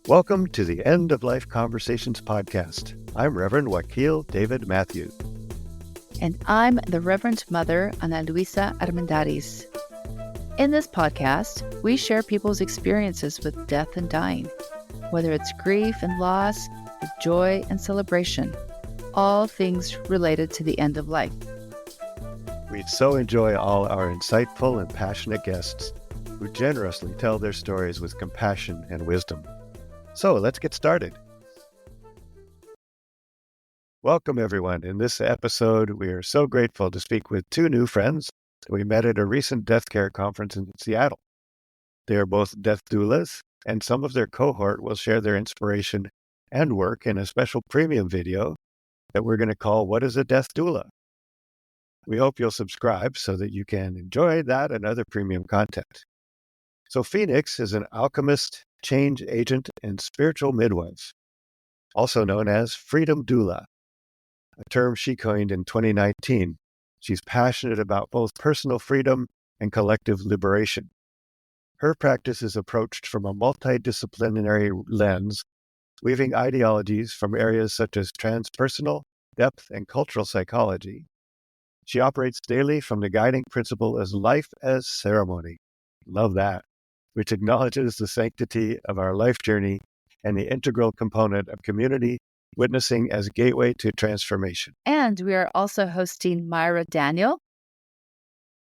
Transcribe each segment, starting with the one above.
Welcome to the End of Life Conversations podcast. I'm Reverend Wakil David Matthews. And I'm the Reverend Mother Ana Luisa Armendariz. In this podcast, we share people's experiences with death and dying, whether it's grief and loss, or joy and celebration, all things related to the end of life. We so enjoy all our insightful and passionate guests who generously tell their stories with compassion and wisdom. So let's get started. Welcome, everyone. In this episode, we are so grateful to speak with two new friends we met at a recent death care conference in Seattle. They are both death doulas, and some of their cohort will share their inspiration and work in a special premium video that we're going to call What is a Death Doula? We hope you'll subscribe so that you can enjoy that and other premium content. So Phoenix is an alchemist, change agent, and spiritual midwife, also known as Freedom Doula, a term she coined in 2019. She's passionate about both personal freedom and collective liberation. Her practice is approached from a multidisciplinary lens, weaving ideologies from areas such as transpersonal, depth, and cultural psychology. She operates daily from the guiding principle as life as ceremony. Love that. Which acknowledges the sanctity of our life journey and the integral component of community witnessing as a gateway to transformation. And we are also hosting Myra Daniel.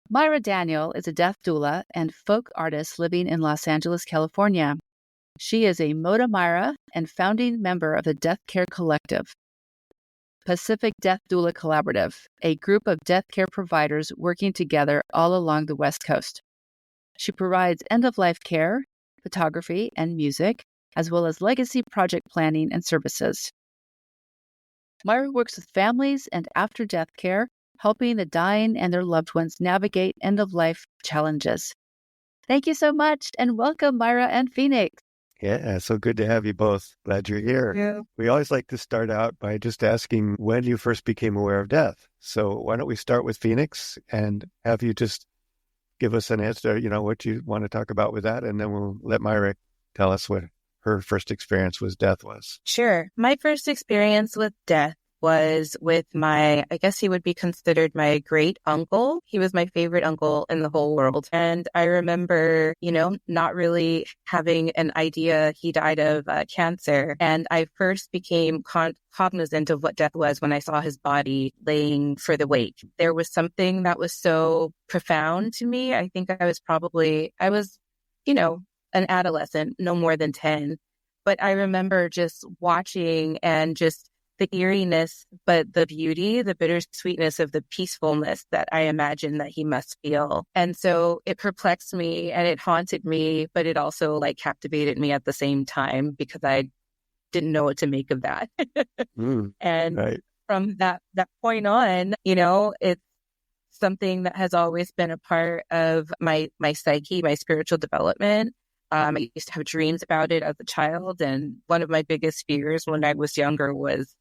Myra Daniel is a death doula and folk artist living in Los Angeles, California. She is a Moda Myra and founding member of the Death Care Collective, Pacific Death Doula Collaborative, a group of death care providers working together all along the West Coast. She provides end-of-life care, photography, and music, as well as legacy project planning and services. Myra works with families and after-death care, helping the dying and their loved ones navigate end-of-life challenges. Thank you so much, and welcome, Myra and Phoenix. Yeah, so good to have you both. Glad you're here. Yeah. We always like to start out by just asking when you first became aware of death. So why don't we start with Phoenix and have you just give us an answer, what you want to talk about with that, and then we'll let Myra tell us what her first experience with death was. Sure. My first experience with death was with I guess he would be considered my great uncle. He was my favorite uncle in the whole world. And I remember, not really having an idea he died of cancer. And I first became cognizant of what death was when I saw his body laying for the wake. There was something that was so profound to me. I think I was, an adolescent, no more than 10. But I remember just watching and just the eeriness, but the beauty, the bittersweetness of the peacefulness that I imagine that he must feel. And so it perplexed me and it haunted me, but it also captivated me at the same time because I didn't know what to make of that. And right. From that point on, it's something that has always been a part of my psyche, my spiritual development. I used to have dreams about it as a child. And one of my biggest fears when I was younger was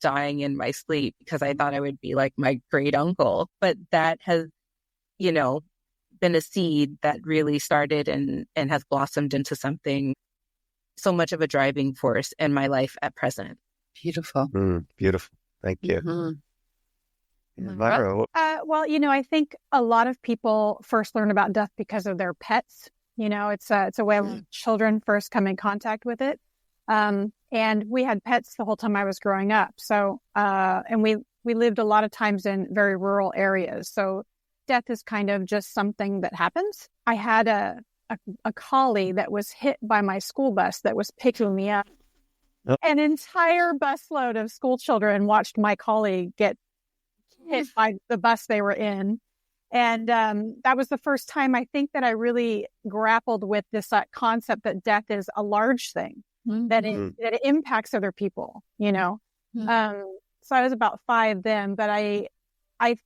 dying in my sleep because I thought I would be like my great uncle. But that has, been a seed that really started and has blossomed into something so much of a driving force in my life at present. Beautiful. Beautiful. Thank you. Mm-hmm. Myra? I think a lot of people first learn about death because of their pets. It's a way of children first come in contact with it. And we had pets the whole time I was growing up. So, and we lived a lot of times in very rural areas. So death is kind of just something that happens. I had a collie that was hit by my school bus that was picking me up. Oh. An entire busload of school children watched my collie get hit by the bus they were in. And that was the first time I think that I really grappled with this concept that death is a large thing, that it impacts other people, So I was about 5 then, but I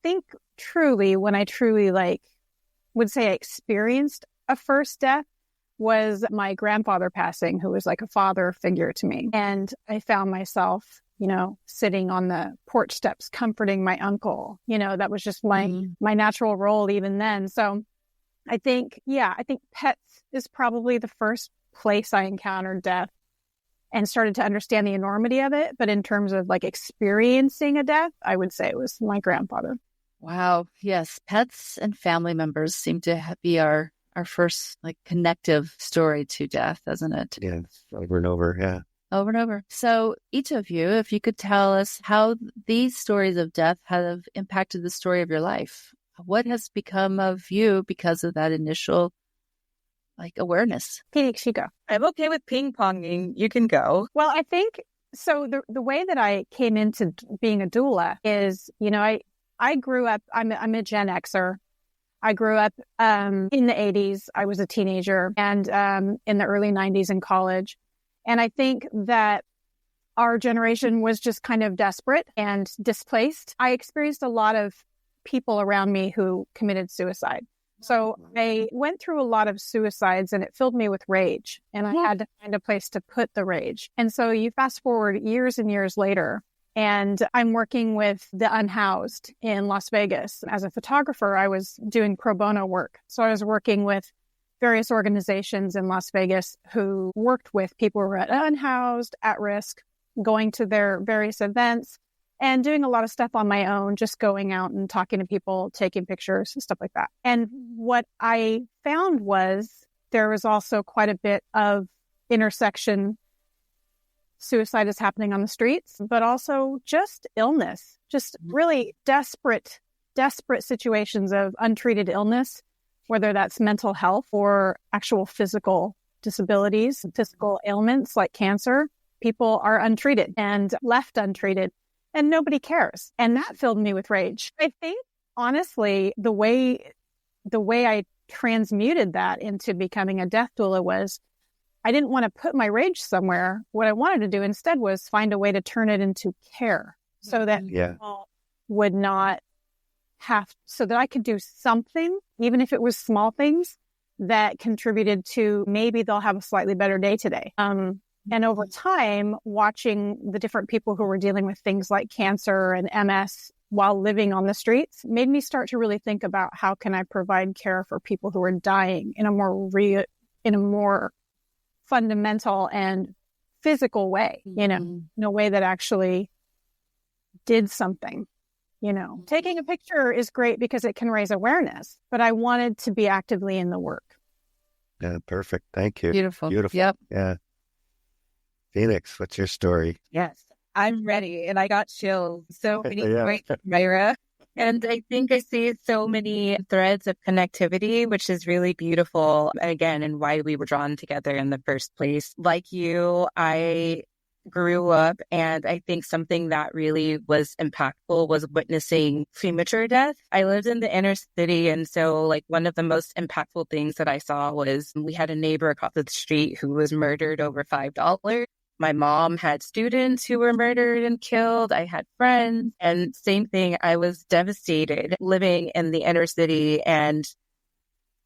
think truly, when I truly would say I experienced a first death was my grandfather passing, who was like a father figure to me. And I found myself sitting on the porch steps, comforting my uncle, that was just my natural role even then. So I think pets is probably the first place I encountered death. and started to understand the enormity of it. But in terms of like experiencing a death, I would say it was my grandfather. Wow. Yes. Pets and family members seem to be our first like connective story to death, doesn't it? Yeah, over and over. Yeah. Over and over. So each of you, if you could tell us how these stories of death have impacted the story of your life. What has become of you because of that initial like awareness? Phoenix, you go. I'm okay with ping-ponging. You can go. Well, I think so. The way that I came into being a doula is, I grew up, I'm a Gen Xer. I grew up in the 80s. I was a teenager, and in the early 90s in college. And I think that our generation was just kind of desperate and displaced. I experienced a lot of people around me who committed suicide. So I went through a lot of suicides, and it filled me with rage, and I had to find a place to put the rage. And so you fast forward years and years later, and I'm working with the unhoused in Las Vegas. As a photographer, I was doing pro bono work. So I was working with various organizations in Las Vegas who worked with people who were unhoused, at risk, going to their various events, and doing a lot of stuff on my own, just going out and talking to people, taking pictures, and stuff like that. And what I found was there was also quite a bit of intersection. Suicide is happening on the streets, but also just illness, just really desperate situations of untreated illness, whether that's mental health or actual physical disabilities, physical ailments like cancer. People are untreated and left untreated, and nobody cares. And that filled me with rage. I think, honestly, the way I transmuted that into becoming a death doula was I didn't want to put my rage somewhere. What I wanted to do instead was find a way to turn it into care so that people would not have, so that I could do something, even if it was small things, that contributed to maybe they'll have a slightly better day today. And over time, watching the different people who were dealing with things like cancer and MS while living on the streets made me start to really think about how can I provide care for people who are dying in a more fundamental and physical way, in a way that actually did something. Taking a picture is great because it can raise awareness, but I wanted to be actively in the work. Yeah, perfect. Thank you. Beautiful. Beautiful. Yep. Yeah. Phoenix, what's your story? Yes, I'm ready. And I got chills. So many Yeah. points, Myra. And I think I see so many threads of connectivity, which is really beautiful, again, and why we were drawn together in the first place. Like you, I grew up, and I think something that really was impactful was witnessing premature death. I lived in the inner city, and so like one of the most impactful things that I saw was we had a neighbor across the street who was murdered over $5. My mom had students who were murdered and killed. I had friends, and same thing. I was devastated living in the inner city and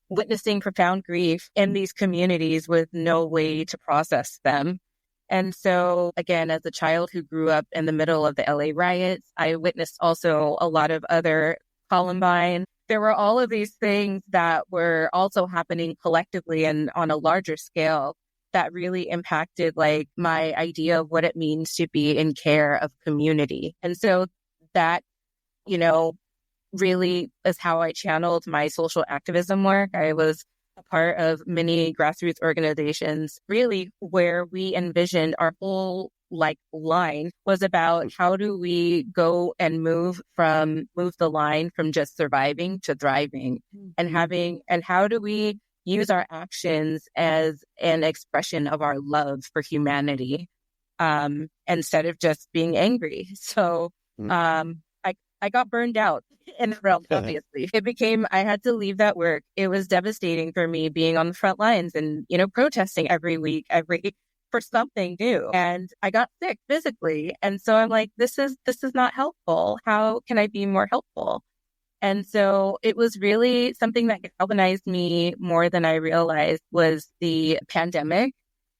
witnessing profound grief in these communities with no way to process them. And so, again, as a child who grew up in the middle of the LA riots, I witnessed also a lot of other Columbine. There were all of these things that were also happening collectively and on a larger scale that really impacted like my idea of what it means to be in care of community. And so that, really is how I channeled my social activism work. I was a part of many grassroots organizations, really where we envisioned our whole line was about how do we go and move the line from just surviving to thriving, and how do we use our actions as an expression of our love for humanity, instead of just being angry. So I got burned out in the realm, obviously. I had to leave that work. It was devastating for me being on the front lines and, protesting every week, for something new. And I got sick physically. And so I'm like, this is not helpful. How can I be more helpful? And so it was really something that galvanized me more than I realized was the pandemic,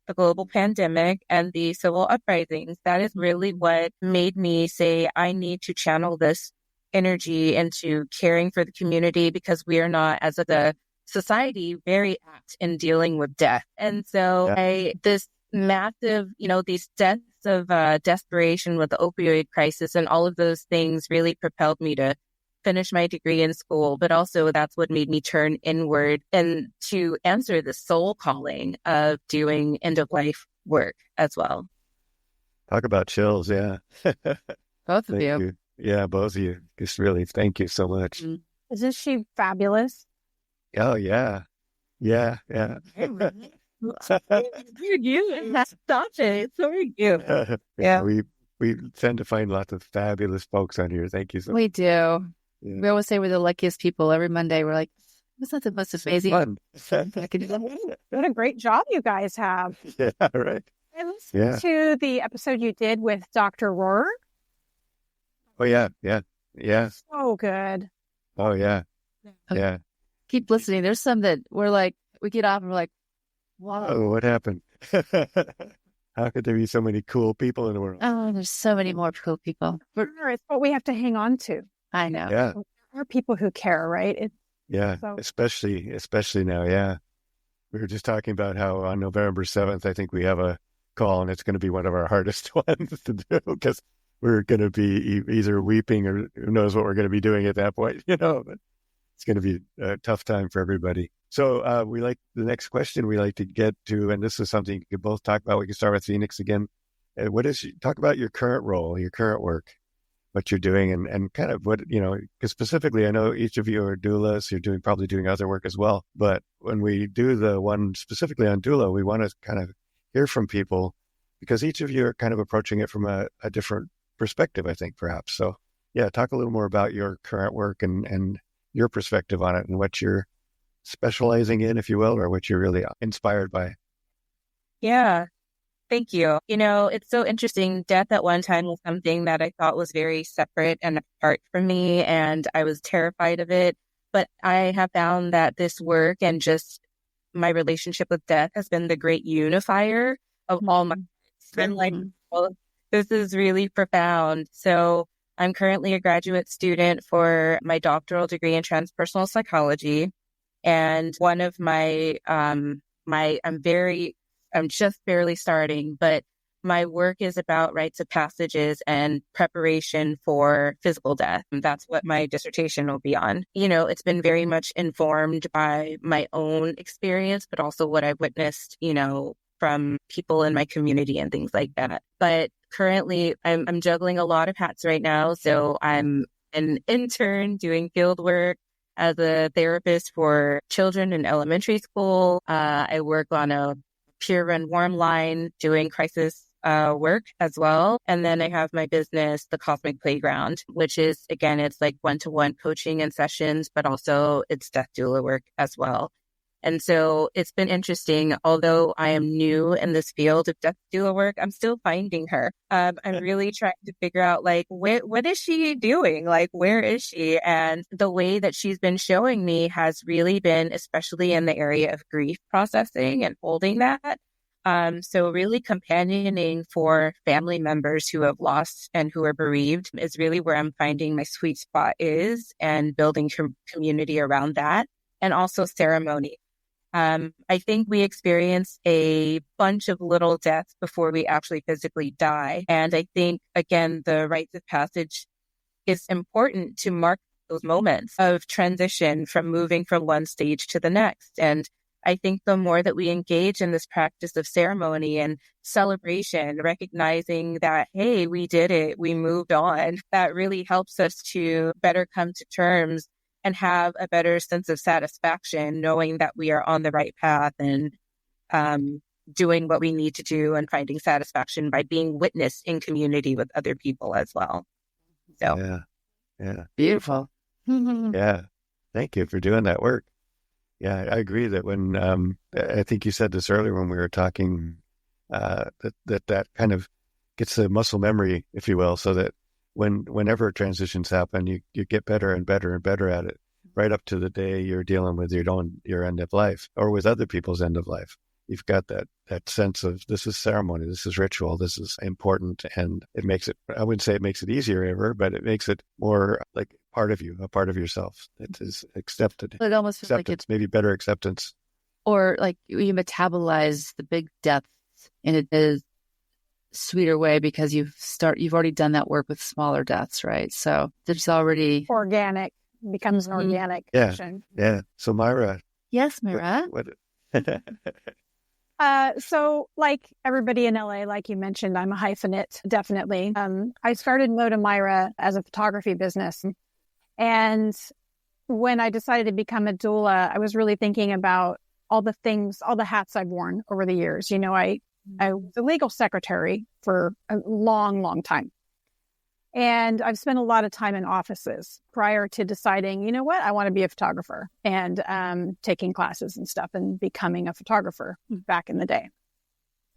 the global pandemic, and the civil uprisings. That is really what made me say, I need to channel this energy into caring for the community, because we are not, as a society, very apt in dealing with death. And so this massive, these deaths of desperation with the opioid crisis and all of those things really propelled me to finish my degree in school. But also that's what made me turn inward and to answer the soul calling of doing end of life work as well. Talk about chills. Yeah. Both of Thank you. you. Yeah, both of you. Just really, thank you so much. Isn't she fabulous? Oh, yeah. Yeah. Stop it. So are you. Yeah. We tend to find lots of fabulous folks on here. Thank you so much. We do. Yeah. We always say we're the luckiest people. Every Monday, we're like, "What's not the most amazing?" Fun. What a great job you guys have. Yeah, right. I listened to the episode you did with Dr. Rohr. Oh, yeah. So good. Oh, yeah. Okay. Yeah. Keep listening. There's some that we're like, we get off and we're like, wow. Oh, what happened? How could there be so many cool people in the world? Oh, there's so many more cool people. It's what we have to hang on to. I know. Yeah. There are people who care, right? Especially now. Yeah. We were just talking about how on November 7th, I think we have a call, and it's going to be one of our hardest ones to do because we're going to be either weeping or who knows what we're going to be doing at that point, but it's going to be a tough time for everybody. So the next question we like to get to, and this is something you could both talk about. We can start with Phoenix again. Talk about your current role, your current work, what you're doing, and kind of what, because specifically, I know each of you are doulas, you're probably doing other work as well. But when we do the one specifically on doula, we want to kind of hear from people because each of you are kind of approaching it from a different perspective, I think, perhaps. So yeah, talk a little more about your current work and your perspective on it and what you're specializing in, if you will, or what you're really inspired by. Yeah. Thank you. It's so interesting. Death at one time was something that I thought was very separate and apart from me, and I was terrified of it. But I have found that this work and just my relationship with death has been the great unifier of all my. It's been like, well, this is really profound. So I'm currently a graduate student for my doctoral degree in transpersonal psychology, and one of I'm just barely starting, but my work is about rites of passages and preparation for physical death. And that's what my dissertation will be on. It's been very much informed by my own experience, but also what I've witnessed, from people in my community and things like that. But currently I'm juggling a lot of hats right now. So I'm an intern doing field work as a therapist for children in elementary school. I work on a peer run warm line doing crisis work as well. And then I have my business, The Cosmic Playground, which is, again, it's like one-to-one coaching and sessions, but also it's death doula work as well. And so it's been interesting. Although I am new in this field of death doula work, I'm still finding her. I'm really trying to figure out, what is she doing? Where is she? And the way that she's been showing me has really been, especially in the area of grief processing and holding that. So really companioning for family members who have lost and who are bereaved is really where I'm finding my sweet spot is, and building community around that, and also ceremony. I think we experience a bunch of little deaths before we actually physically die. And I think, again, the rites of passage is important to mark those moments of transition from moving from one stage to the next. And I think the more that we engage in this practice of ceremony and celebration, recognizing that, hey, we did it, we moved on, that really helps us to better come to terms and have a better sense of satisfaction, knowing that we are on the right path and doing what we need to do and finding satisfaction by being witnessed in community with other people as well. So, yeah, beautiful. Yeah, thank you for doing that work. Yeah, I agree that when I think you said this earlier when we were talking, that kind of gets the muscle memory, if you will, so that whenever transitions happen, you get better and better and better at it, right up to the day you're dealing with your end of life or with other people's end of life. You've got that sense of this is ceremony, this is ritual, this is important, and it makes it, I wouldn't say it makes it easier ever, but it makes it more like part of you, a part of yourself that is accepted. It almost feels like it's maybe better acceptance. Or like you metabolize the big deaths in a sweeter way because you've already done that work with smaller deaths, right? So there's already Organic becomes an organic action. Yeah. So Myra. Yes, Myra. What So like everybody in LA, like you mentioned, I'm a hyphenate, definitely. I started Moda Myra as a photography business. And when I decided to become a doula, I was really thinking about all the hats I've worn over the years. I was a legal secretary for a long, long time. And I've spent a lot of time in offices prior to deciding, you know what, I want to be a photographer and taking classes and stuff and becoming a photographer back in the day.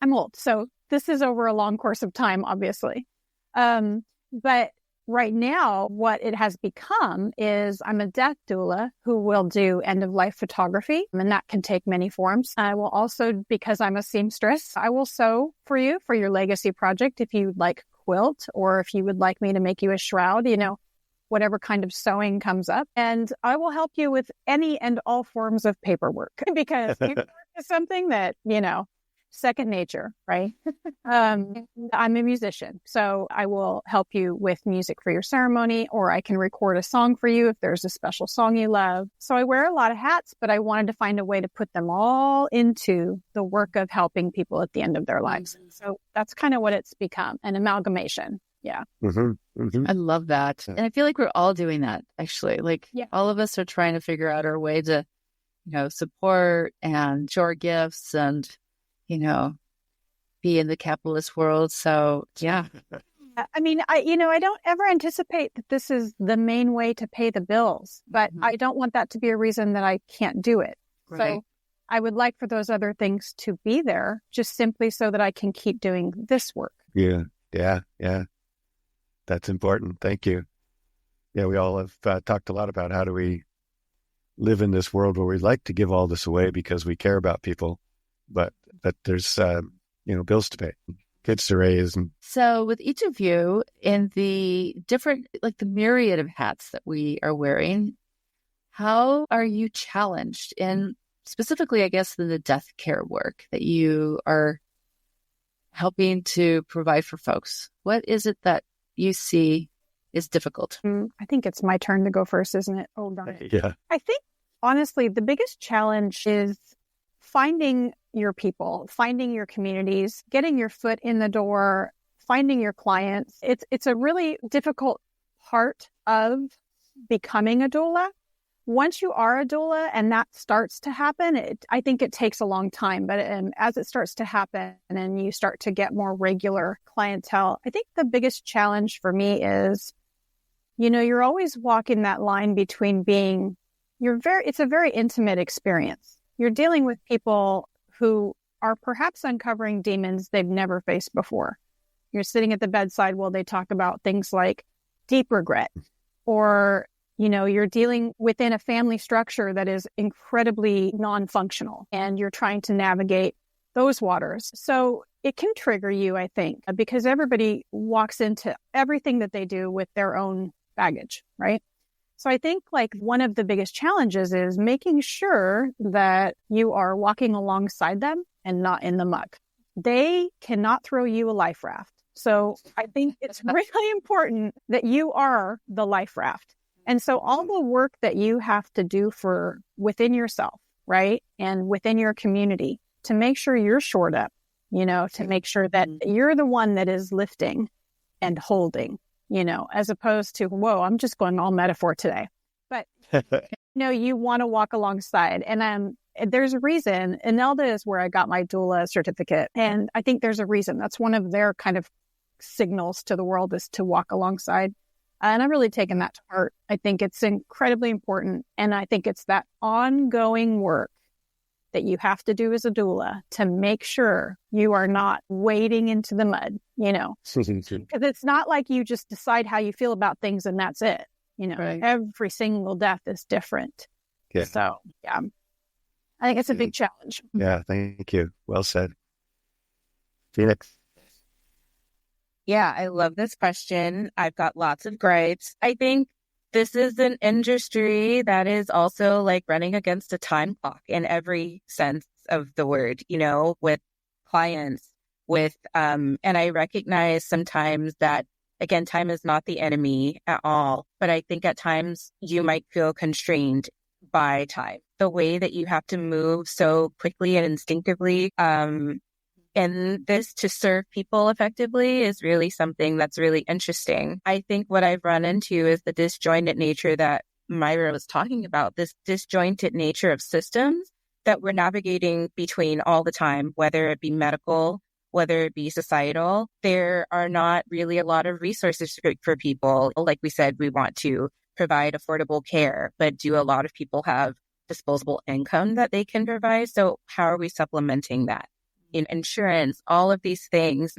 I'm old, so this is over a long course of time, obviously. But right now, what it has become is I'm a death doula who will do end-of-life photography, and that can take many forms. I will also, because I'm a seamstress, I will sew for you for your legacy project if you'd like quilt, or if you would like me to make you a shroud, whatever kind of sewing comes up. And I will help you with any and all forms of paperwork because paperwork is something that, second nature, right? I'm a musician, so I will help you with music for your ceremony, or I can record a song for you if there's a special song you love. So I wear a lot of hats, but I wanted to find a way to put them all into the work of helping people at the end of their lives. So that's kind of what it's become, an amalgamation. Yeah. I love that. And I feel like we're all doing that, actually. All of us are trying to figure out our way to, support and show our gifts and be in the capitalist world. So, yeah. I mean, I don't ever anticipate that this is the main way to pay the bills, but I don't want that to be a reason that I can't do it. Right. So I would like for those other things to be there just simply so that I can keep doing this work. Yeah. That's important. Thank you. Yeah, we all have talked a lot about how do we live in this world where we like to give all this away because we care about people, but there's, bills to pay, kids to raise. And so with each of you in the different, the myriad of hats that we are wearing, how are you challenged in specifically, I guess, in the death care work that you are helping to provide for folks? What is it that you see is difficult? I think it's my turn to go first, isn't it? Oh, darn it. Yeah. I think, honestly, the biggest challenge is finding your people, finding your communities, getting your foot in the door, finding your clients. It's a really difficult part of becoming a doula. Once you are a doula and that starts to happen, I think it takes a long time. But as it starts to happen and you start to get more regular clientele, I think the biggest challenge for me is, you're always walking that line between it's a very intimate experience. You're dealing with people who are perhaps uncovering demons they've never faced before. You're sitting at the bedside while they talk about things like deep regret, or, you're dealing within a family structure that is incredibly non-functional, and you're trying to navigate those waters. So it can trigger you, I think, because everybody walks into everything that they do with their own baggage, right? So I think one of the biggest challenges is making sure that you are walking alongside them and not in the muck. They cannot throw you a life raft. So I think it's really important that you are the life raft. And so all the work that you have to do within yourself, right, and within your community to make sure you're shored up, to make sure that you're the one that is lifting and holding, as opposed to, whoa, I'm just going all metaphor today. But, you want to walk alongside. And there's a reason. Inelda is where I got my doula certificate. And I think there's a reason. That's one of their kind of signals to the world, is to walk alongside. And I've really taken that to heart. I think it's incredibly important. And I think it's that ongoing work that you have to do as a doula to make sure you are not wading into the mud, because it's not like you just decide how you feel about things and that's it. Right. Every single death is different. Yeah. So, yeah, I think it's a big challenge. Yeah. Thank you. Well said. Phoenix. Yeah, I love this question. I've got lots of gripes. I think this is an industry that is also running against a time clock in every sense of the word, with clients with, and I recognize sometimes that, again, time is not the enemy at all, but I think at times you might feel constrained by time. The way that you have to move so quickly and instinctively, and this to serve people effectively is really something that's really interesting. I think what I've run into is the disjointed nature that Myra was talking about, this disjointed nature of systems that we're navigating between all the time, whether it be medical, whether it be societal. There are not really a lot of resources for people. Like we said, we want to provide affordable care, but do a lot of people have disposable income that they can provide? So how are we supplementing that? In insurance, all of these things.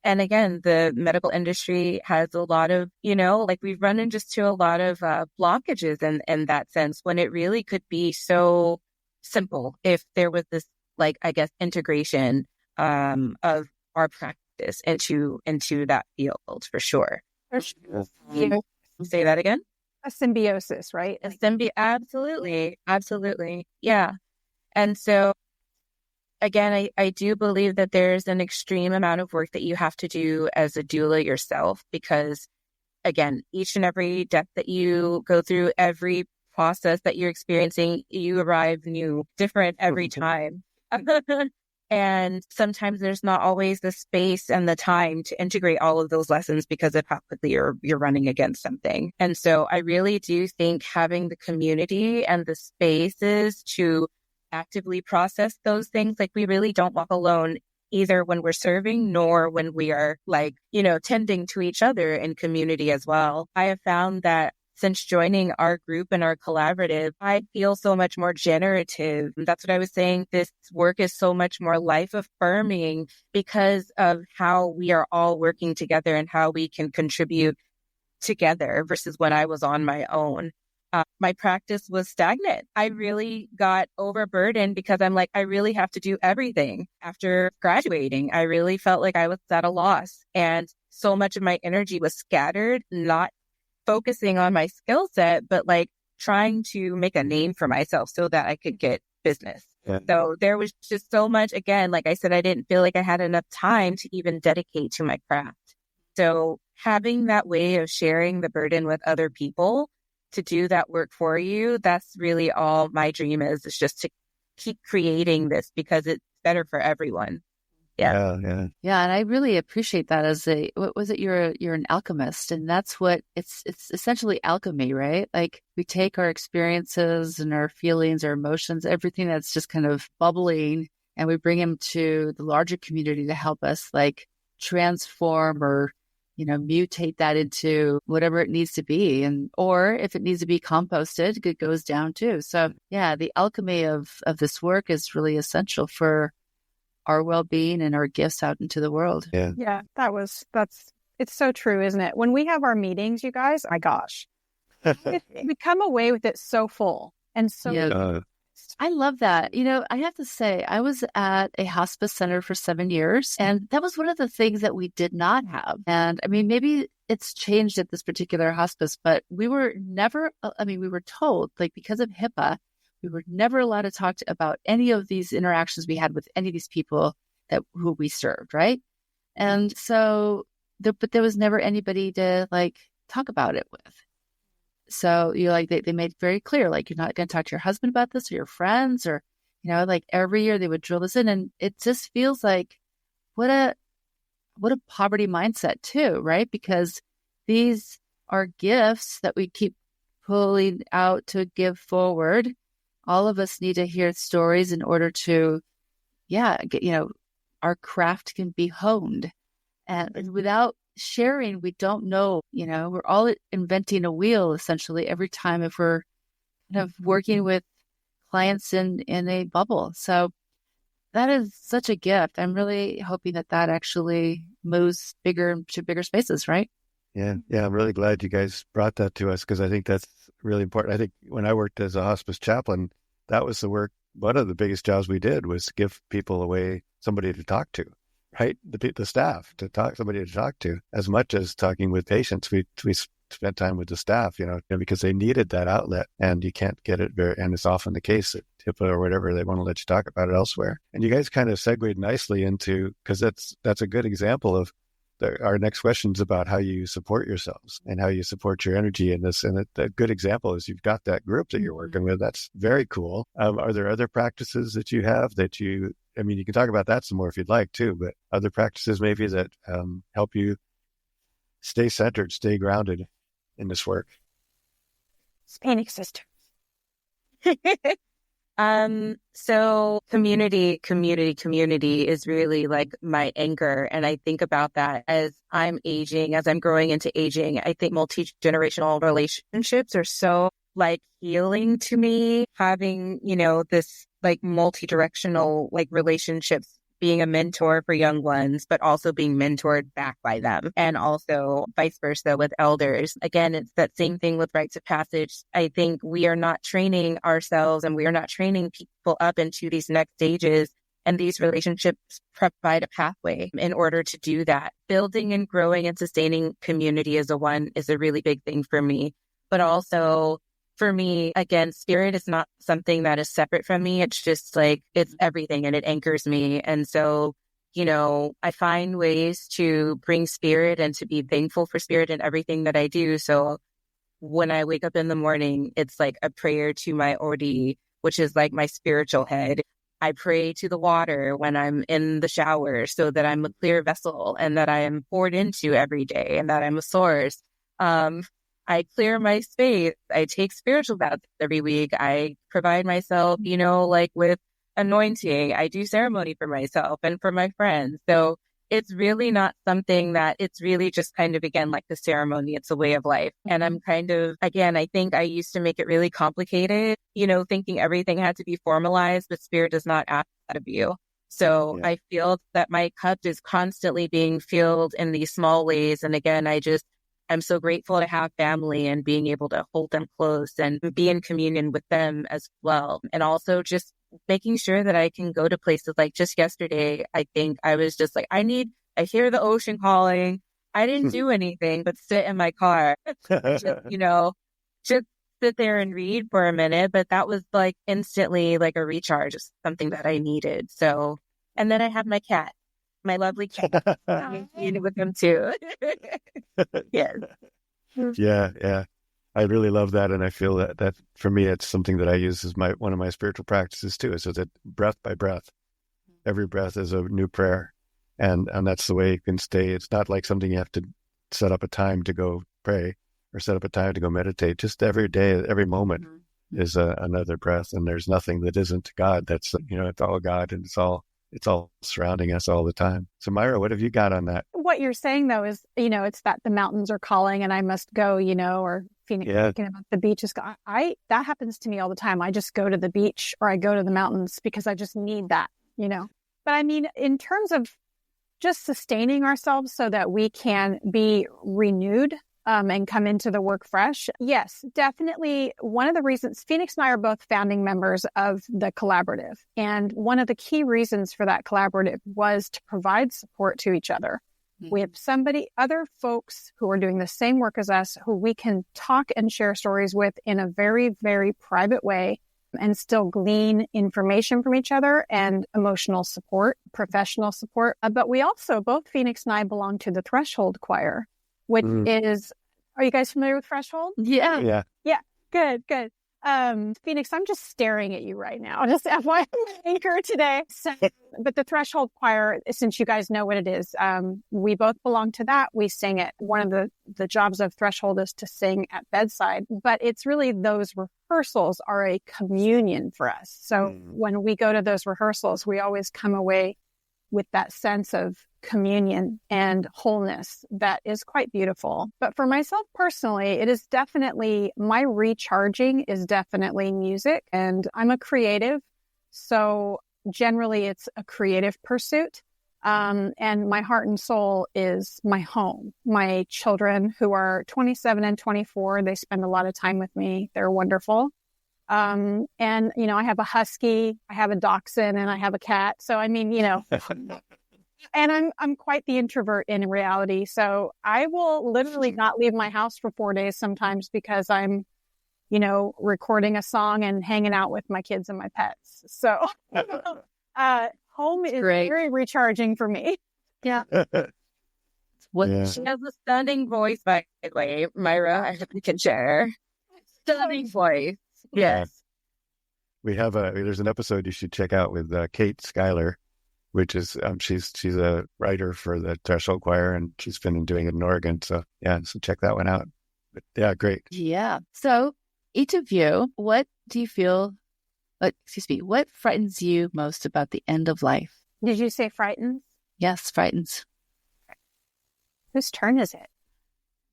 And again, the medical industry has a lot of, like we've run into a lot of blockages in that sense, when it really could be so simple if there was this, like, I guess, integration of our practice into that field for sure. Say that again? A symbiosis, right? Absolutely. Absolutely. Yeah. And so, again, I do believe that there's an extreme amount of work that you have to do as a doula yourself, because, again, each and every death that you go through, every process that you're experiencing, you arrive new, different every time. And sometimes there's not always the space and the time to integrate all of those lessons because of how quickly you're running against something. And so I really do think having the community and the spaces to actively process those things, like we really don't walk alone either when we're serving nor when we are, like, tending to each other in community as well. I have found that since joining our group and our collaborative, I feel so much more generative. That's what I was saying. This work is so much more life affirming because of how we are all working together and how we can contribute together versus when I was on my own. My practice was stagnant. I really got overburdened because I'm like, I really have to do everything. After graduating, I really felt like I was at a loss. And so much of my energy was scattered, not focusing on my skill set, but like trying to make a name for myself so that I could get business. Yeah. So there was just so much, again, like I said, I didn't feel like I had enough time to even dedicate to my craft. So having that way of sharing the burden with other people to do that work for you, that's really all my dream is just to keep creating this because it's better for everyone. Yeah. And I really appreciate that what was it? You're an alchemist, and that's what it's essentially alchemy, right? Like we take our experiences and our feelings, our emotions, everything that's just kind of bubbling, and we bring them to the larger community to help us like transform or, mutate that into whatever it needs to be. Or if it needs to be composted, it goes down too. So yeah, the alchemy of this work is really essential for our well-being and our gifts out into the world. Yeah, it's so true, isn't it? When we have our meetings, you guys, my gosh, we come away with it so full and so. I love that. I have to say, I was at a hospice center for 7 years, and that was one of the things that we did not have. And I mean, maybe it's changed at this particular hospice, but we were never, we were told, like, because of HIPAA, we were never allowed to talk about any of these interactions we had with any of these people who we served, right? And so, but there was never anybody to like talk about it with. So they made very clear, like, you're not going to talk to your husband about this or your friends, or like every year they would drill this in, and it just feels like what a poverty mindset too, right? Because these are gifts that we keep pulling out to give forward. All of us need to hear stories in order to, get, our craft can be honed. And without sharing, we don't know, we're all inventing a wheel essentially every time if we're kind of working with clients in a bubble. So that is such a gift. I'm really hoping that actually moves to bigger spaces, right? Yeah. I'm really glad you guys brought that to us, because I think that's really important. I think when I worked as a hospice chaplain, that was the work. One of the biggest jobs we did was give people away somebody to talk to, right? The staff somebody to talk to, as much as talking with patients. We spent time with the staff, because they needed that outlet, and you can't get it and it's often the case that HIPAA or whatever, they want to let you talk about it elsewhere. And you guys kind of segued nicely into, because that's a good example of our next question is about how you support yourselves and how you support your energy in this. And a good example is you've got that group that you're working with. That's very cool. Are there other practices that you have that you can talk about that some more if you'd like too, but other practices maybe that help you stay centered, stay grounded in this work? Phoenix sisters. So community is really like my anchor. And I think about that as I'm growing into aging. I think multi-generational relationships are so like healing to me, having, this like multi-directional like relationships, being a mentor for young ones, but also being mentored back by them, and also vice versa with elders. Again, it's that same thing with rites of passage. I think we are not training ourselves and we are not training people up into these next stages. And these relationships provide a pathway in order to do that. Building and growing and sustaining community is a really big thing for me. But also for me, again, spirit is not something that is separate from me. It's just like, it's everything and it anchors me. And so, I find ways to bring spirit and to be thankful for spirit in everything that I do. So when I wake up in the morning, it's like a prayer to my Odi, which is like my spiritual head. I pray to the water when I'm in the shower so that I'm a clear vessel and that I am poured into every day and that I'm a source. I clear my space. I take spiritual baths every week. I provide myself, like with anointing. I do ceremony for myself and for my friends. So it's really not something that it's really just kind of, again, like the ceremony. It's a way of life. And I'm kind of, again, I think I used to make it really complicated, thinking everything had to be formalized, but spirit does not ask that of you. So yeah. I feel that my cup is constantly being filled in these small ways. And again, I'm so grateful to have family and being able to hold them close and be in communion with them as well. And also just making sure that I can go to places like just yesterday. I think I was just like, I hear the ocean calling. I didn't do anything but sit in my car, just sit there and read for a minute. But that was like instantly like a recharge, something that I needed. So, and then I have my cat. My lovely cat. I'm with them too. Yes. Yeah. I really love that. And I feel that for me, it's something that I use as one of my spiritual practices too. So that breath by breath, every breath is a new prayer. And that's the way you can stay. It's not like something you have to set up a time to go pray or set up a time to go meditate. Just every day, every moment is another breath. And there's nothing that isn't God. That's, it's all God, and it's all surrounding us all the time. So Myra, what have you got on that? What you're saying though is, it's that the mountains are calling and I must go, or Phoenix thinking about the beach. That happens to me all the time. I just go to the beach or I go to the mountains because I just need that, But I mean, in terms of just sustaining ourselves so that we can be renewed and come into the work fresh. Yes, definitely. One of the reasons, Phoenix and I are both founding members of the collaborative. And one of the key reasons for that collaborative was to provide support to each other. Mm-hmm. We have other folks who are doing the same work as us, who we can talk and share stories with in a very, very private way and still glean information from each other and emotional support, professional support. But we also, both Phoenix and I belong to the Threshold Choir, which is, are you guys familiar with Threshold? Yeah. Yeah. Good. Phoenix, I'm just staring at you right now. Just FYI, anchor today. So, but the Threshold Choir, since you guys know what it is, we both belong to that. We sing it. One of the jobs of Threshold is to sing at bedside, but it's really those rehearsals are a communion for us. So when we go to those rehearsals, we always come away with that sense of communion and wholeness that is quite beautiful. But for myself personally, it is definitely, my recharging is definitely music, and I'm a creative. So generally it's a creative pursuit. And my heart and soul is my home. My children, who are 27 and 24, they spend a lot of time with me. They're wonderful. And, I have a husky, I have a dachshund, and I have a cat. So, I mean, And I'm quite the introvert in reality. So I will literally not leave my house for 4 days sometimes because I'm, recording a song and hanging out with my kids and my pets. So home is Great. very recharging for me. Yeah. What? Yeah. She has a stunning voice, by the way, Myra. I hope you can share. Stunning voice. Yes. There's an episode you should check out with Kate Schuyler, which is she's a writer for the Threshold Choir, and she's been doing it in Oregon. So check that one out. But yeah, great. Yeah. So each of you, what do you feel? What frightens you most about the end of life? Did you say frightens? Yes, frightens. Whose turn is it?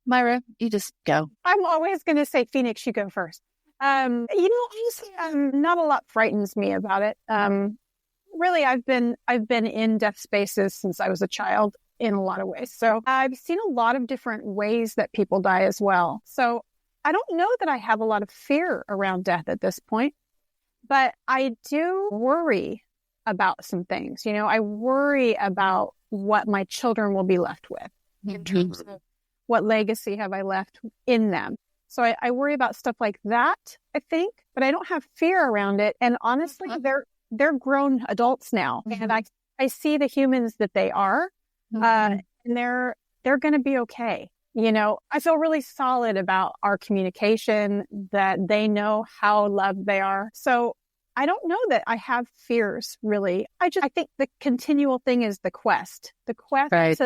Myra, you just go. I'm always going to say, Phoenix, you go first. Honestly, not a lot frightens me about it. Really, I've been in death spaces since I was a child in a lot of ways. So I've seen a lot of different ways that people die as well. So I don't know that I have a lot of fear around death at this point, but I do worry about some things. I worry about what my children will be left with in terms of what legacy have I left in them. So I worry about stuff like that, I think, but I don't have fear around it. And honestly, they're grown adults now, and I see the humans that they are, and they're going to be okay. I feel really solid about our communication, that they know how loved they are. So I don't know that I have fears, really. I think the continual thing is the quest Right.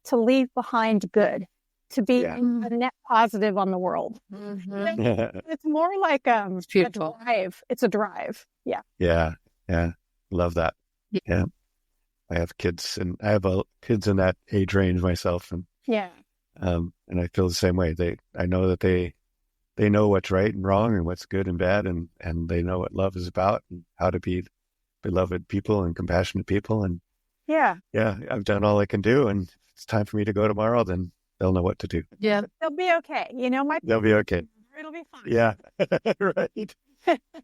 to leave behind good, to be a net positive on the world. It's more like a drive. It's a drive. Yeah. Yeah. Love that. Yeah. I have kids, and I have kids in that age range myself, and and I feel the same way. I know that they know what's right and wrong, and what's good and bad, and they know what love is about, and how to be beloved people and compassionate people. And I've done all I can do, and if it's time for me to go tomorrow, then they'll know what to do. Yeah. They'll be okay. They'll be okay. It'll be fine. Yeah. Right.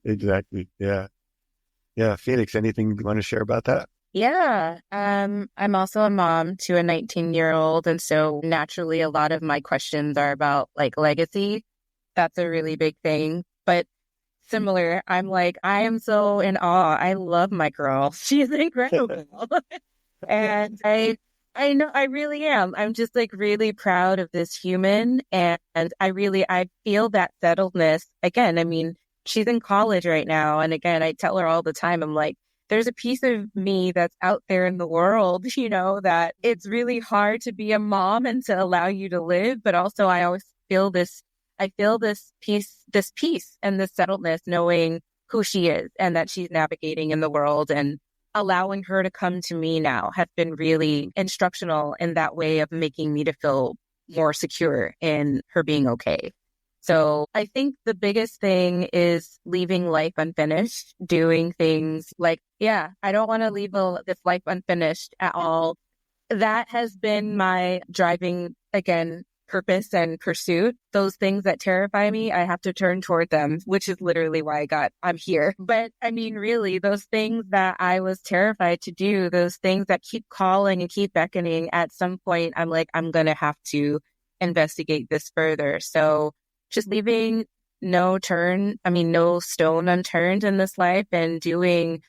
Exactly. Yeah. Yeah. Phoenix, anything you want to share about that? Yeah. I'm also a mom to a 19-year-old. And so naturally, a lot of my questions are about legacy. That's a really big thing. But similar, I'm I am so in awe. I love my girl. She's incredible. And I know I really am. I'm just really proud of this human. And I feel that settledness. Again, I mean, she's in college right now. And again, I tell her all the time, I'm there's a piece of me that's out there in the world, that it's really hard to be a mom and to allow you to live. But also I always feel this peace and this settledness, knowing who she is and that she's navigating in the world, and allowing her to come to me now has been really instructional in that way of making me to feel more secure in her being okay. So I think the biggest thing is leaving life unfinished, doing things I don't want to leave this life unfinished at all. That has been my driving, again, purpose and pursuit. Those things that terrify me, I have to turn toward them, which is literally why I'm here. But I mean, really, those things that I was terrified to do, those things that keep calling and keep beckoning, at some point, I'm I'm going to have to investigate this further. So just leaving no stone unturned in this life, and doing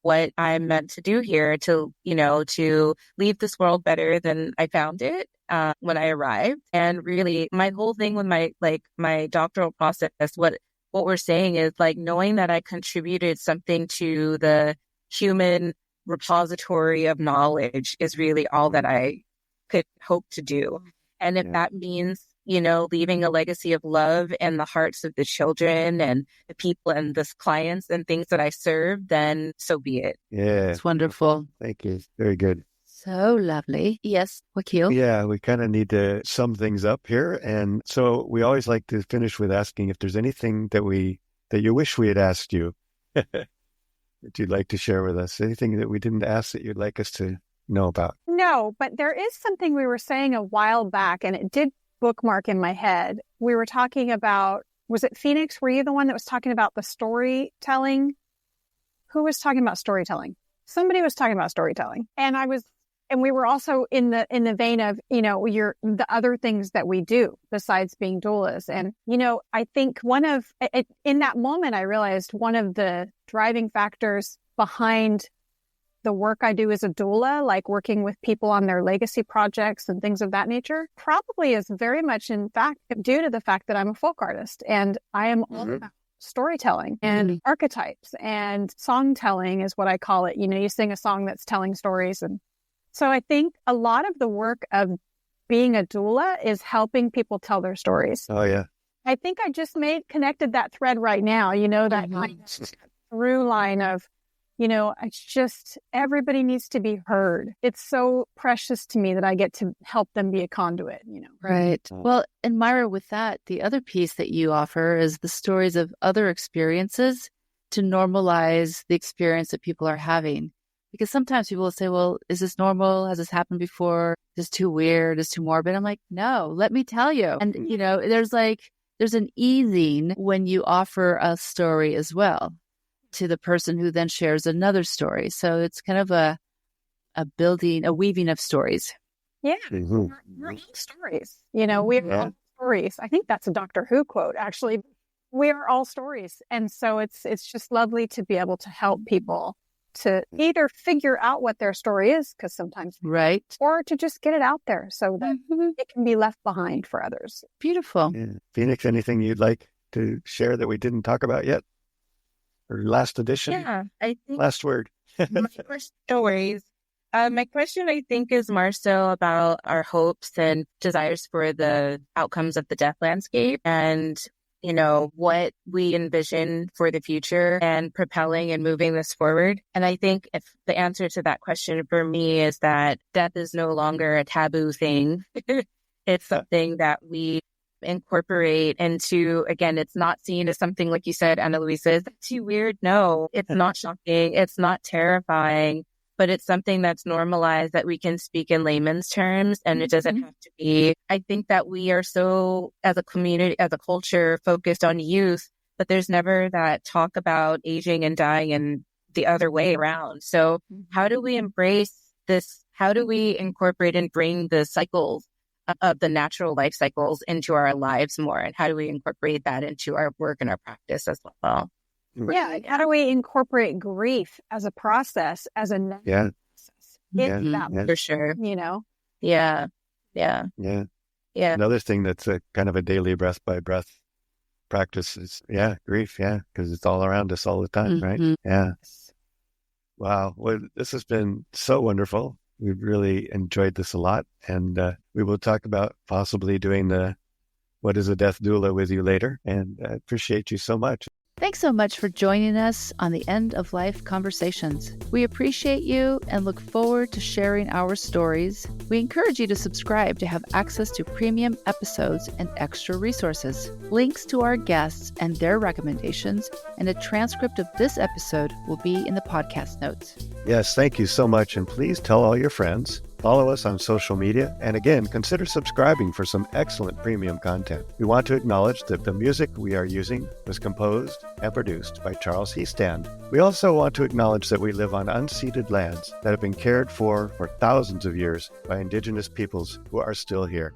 what I'm meant to do here to leave this world better than I found it when I arrived. And really, my whole thing with my doctoral process, what we're saying is knowing that I contributed something to the human repository of knowledge is really all that I could hope to do. And if that means, leaving a legacy of love in the hearts of the children and the people and the clients and things that I serve, then so be it. Yeah. It's wonderful. Thank you. Very good. So lovely. Yes, Wakil. Yeah, we kind of need to sum things up here. And so we always like to finish with asking if there's anything that you wish we had asked you that you'd like to share with us. Anything that we didn't ask that you'd like us to know about? No, but there is something we were saying a while back, and it did bookmark in my head. We were talking about, was it Phoenix? Were you the one that was talking about the storytelling? Who was talking about storytelling? Somebody was talking about storytelling. And and we were also in the vein of, the other things that we do besides being doulas. And, I think in that moment, I realized one of the driving factors behind the work I do as a doula, like working with people on their legacy projects and things of that nature, probably is very much, in fact, due to the fact that I'm a folk artist and I am all about storytelling and archetypes, and song telling is what I call it. You sing a song that's telling stories. And so I think a lot of the work of being a doula is helping people tell their stories. Oh, yeah. I think I just connected that thread right now, that kind of through line of, it's just everybody needs to be heard. It's so precious to me that I get to help them be a conduit, Right. Well, and Myra, with that, the other piece that you offer is the stories of other experiences to normalize the experience that people are having. Because sometimes people will say, well, is this normal? Has this happened before? Is this too weird? Is this too morbid? I'm like, no, let me tell you. And, there's an easing when you offer a story as well to the person who then shares another story. So it's kind of a weaving of stories. Yeah. We're all stories. We're all stories. I think that's a Doctor Who quote, actually. We are all stories. And so it's just lovely to be able to help people to either figure out what their story is, because sometimes, right, or to just get it out there so that it can be left behind for others. Beautiful. Yeah. Phoenix, anything you'd like to share that we didn't talk about yet? Or last edition? Yeah, I think last word. No worries. My question, I think, is more so about our hopes and desires for the outcomes of the death landscape and, what we envision for the future and propelling and moving this forward. And I think if the answer to that question for me is that death is no longer a taboo thing. It's something that we incorporate into, again, it's not seen as something, like you said, Ana Luisa, is that too weird? No, it's not shocking. It's not terrifying, but it's something that's normalized that we can speak in layman's terms, and it doesn't have to be. I think that we are so, as a community, as a culture, focused on youth, but there's never that talk about aging and dying and the other way around. So how do we embrace this? How do we incorporate and bring the cycles of the natural life cycles into our lives more? And how do we incorporate that into our work and our practice as well? Yeah. How do we incorporate grief as a process, as a process? That for sure. Yeah. Another thing that's a kind of a daily breath by breath practice is grief. Yeah. Because it's all around us all the time. Right. Yeah. Wow. Well, this has been so wonderful. We've really enjoyed this a lot, and we will talk about possibly doing the What is a Death Doula with you later, and I appreciate you so much. Thanks so much for joining us on the End of Life Conversations. We appreciate you and look forward to sharing our stories. We encourage you to subscribe to have access to premium episodes and extra resources. Links to our guests and their recommendations and a transcript of this episode will be in the podcast notes. Yes, thank you so much, and please tell all your friends. Follow us on social media, and again, consider subscribing for some excellent premium content. We want to acknowledge that the music we are using was composed and produced by Charles Heastand. We also want to acknowledge that we live on unceded lands that have been cared for thousands of years by Indigenous peoples who are still here.